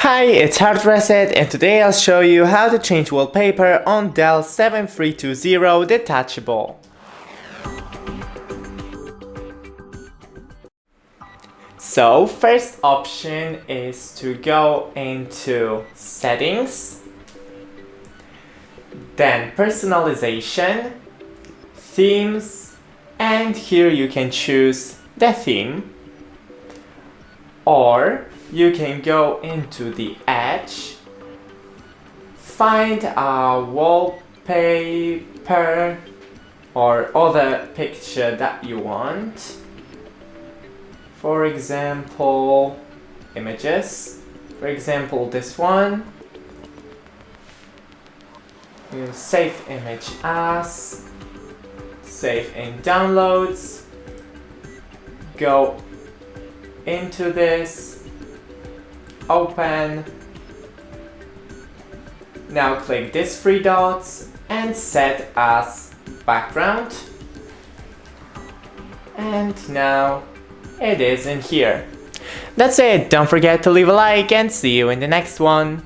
Hi, it's HardReset, and today I'll show you how to change wallpaper on DELL 7320 Detachable. So, first option is to go into Settings, then Personalization, Themes, and here you can choose the theme, or you can go into the edge, find a wallpaper or other picture that you want. For example, images. For example, this one. You save image as, save in downloads, go into this, open. Now click these three dots and set as background. And now it is in here. That's it. Don't forget to leave a like and see you in the next one.